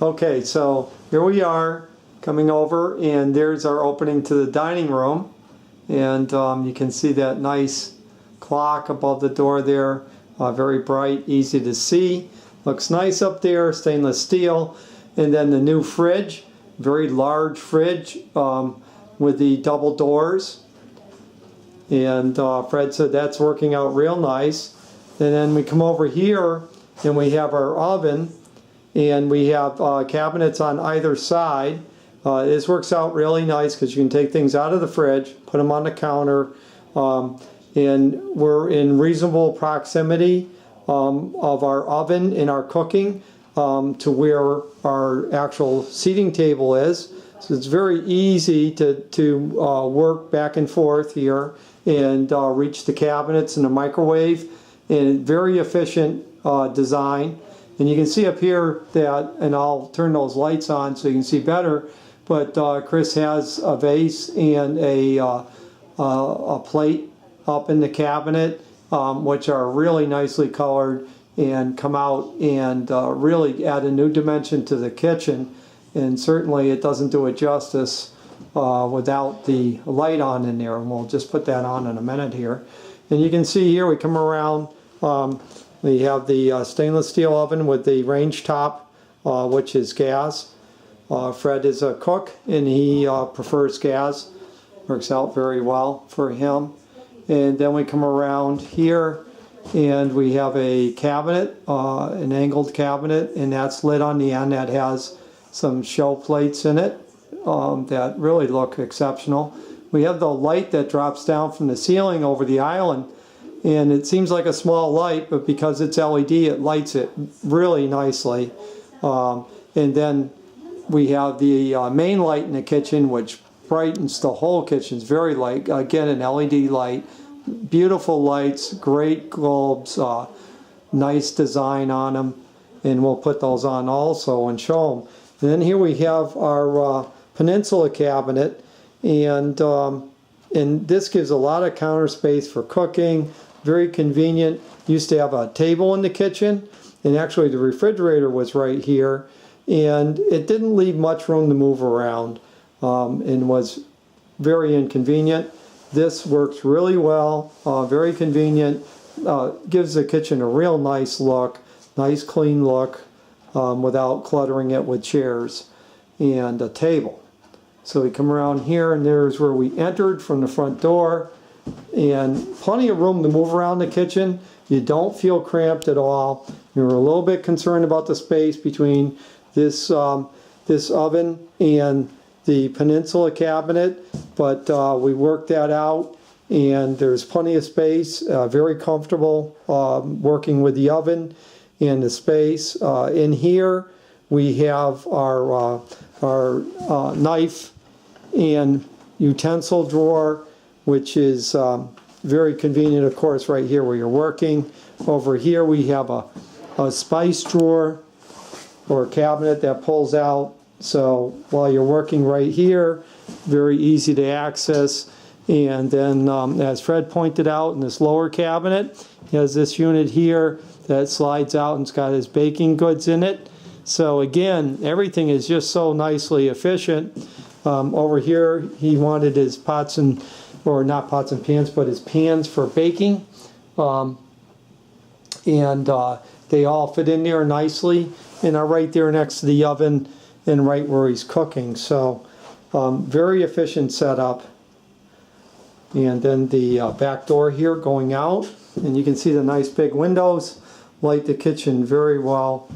Okay, so here we are coming over, and there's our opening to the dining room. And you can see that nice clock above the door there, very bright, easy to see. Looks nice up there, stainless steel. And then the new fridge, very large fridge with the double doors. And Fred said that's working out real nice. And then we come over here and we have our oven, and we have cabinets on either side. This works out really nice because you can take things out of the fridge, put them on the counter, and we're in reasonable proximity of our oven and our cooking to where our actual seating table is. So it's very easy to work back and forth here and reach the cabinets and the microwave, and very efficient design. And you can see up here that, and I'll turn those lights on so you can see better, but Chris has a vase and a plate up in the cabinet, which are really nicely colored and come out and really add a new dimension to the kitchen. And certainly it doesn't do it justice without the light on in there, and we'll just put that on in a minute here. And you can see here we come around, we have the stainless steel oven with the range top, which is gas. Fred is a cook and he prefers gas. Works out very well for him. And then we come around here and we have a cabinet, an angled cabinet, and that's lit on the end. That has some show plates in it that really look exceptional. We have the light that drops down from the ceiling over the island, and it seems like a small light, but because it's LED, it lights it really nicely. And then we have the main light in the kitchen, which brightens the whole kitchen. It's very light. Again, an LED light. Beautiful lights, great globes, nice design on them, and we'll put those on also and show them. And then here we have our Peninsula cabinet, and this gives a lot of counter space for cooking. Very convenient. Used to have a table in the kitchen, and actually the refrigerator was right here, and it didn't leave much room to move around, and was very inconvenient. This works really well, very convenient, gives the kitchen a real nice look, nice clean look, without cluttering it with chairs and a table. So we come around here, and there's where we entered from the front door, and plenty of room to move around the kitchen. You don't feel cramped at all. You're a little bit concerned about the space between this this oven and the Peninsula cabinet, but we worked that out, and there's plenty of space. Very comfortable working with the oven and the space. In here we have our knife and utensil drawer, which is very convenient, of course, right here where you're working. Over here we have a spice drawer or cabinet that pulls out, so while you're working right here, very easy to access. And then as Fred pointed out, in this lower cabinet, he has this unit here that slides out and it's got his baking goods in it. So again, everything is just so nicely efficient. Over here he wanted his pots and, or not pots and pans, but his pans for baking. They all fit in there nicely and are right there next to the oven and right where he's cooking. So very efficient setup. And then the back door here going out, and you can see the nice big windows light the kitchen very well.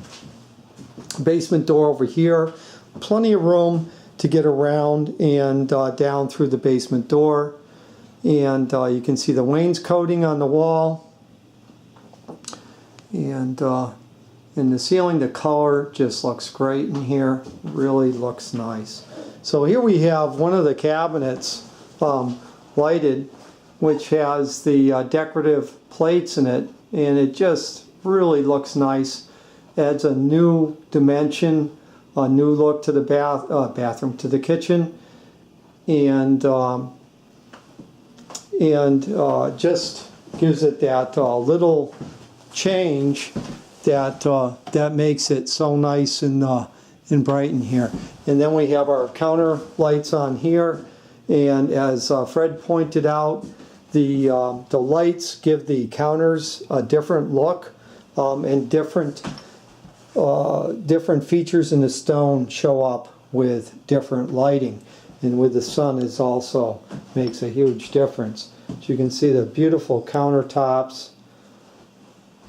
Basement door over here, plenty of room to get around and down through the basement door. And you can see the wainscoting on the wall, and in the ceiling the color just looks great in here, really looks nice. So here we have one of the cabinets lighted, which has the decorative plates in it, and it just really looks nice. Adds a new dimension, a new look to the bathroom, to the kitchen, and just gives it that little change that that makes it so nice and and bright in here. And then we have our counter lights on here, and as Fred pointed out, the lights give the counters a different look, and different features in the stone show up with different lighting. And with the sun, it also makes a huge difference. As you can see, the beautiful countertops,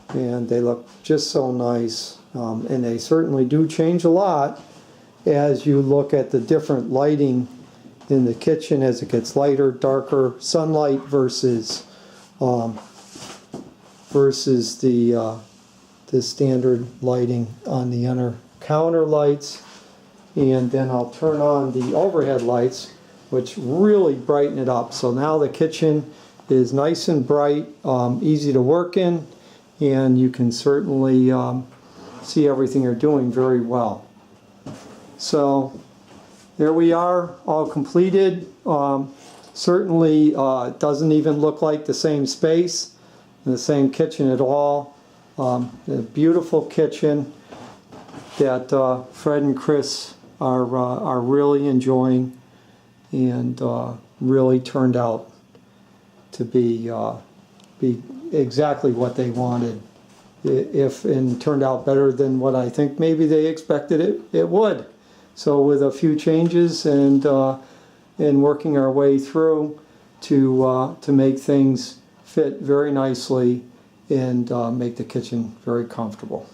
and they look just so nice. And they certainly do change a lot as you look at the different lighting in the kitchen as it gets lighter, darker, sunlight versus the standard lighting on the inner counter lights. And then I'll turn on the overhead lights, which really brighten it up. So now the kitchen is nice and bright, easy to work in, and you can certainly see everything you're doing very well. So there we are, all completed. Certainly doesn't even look like the same space, the same kitchen at all. A beautiful kitchen that Fred and Chris are really enjoying, and really turned out to be exactly what they wanted. And turned out better than what I think maybe they expected it would. So with a few changes and working our way through to make things fit very nicely and make the kitchen very comfortable.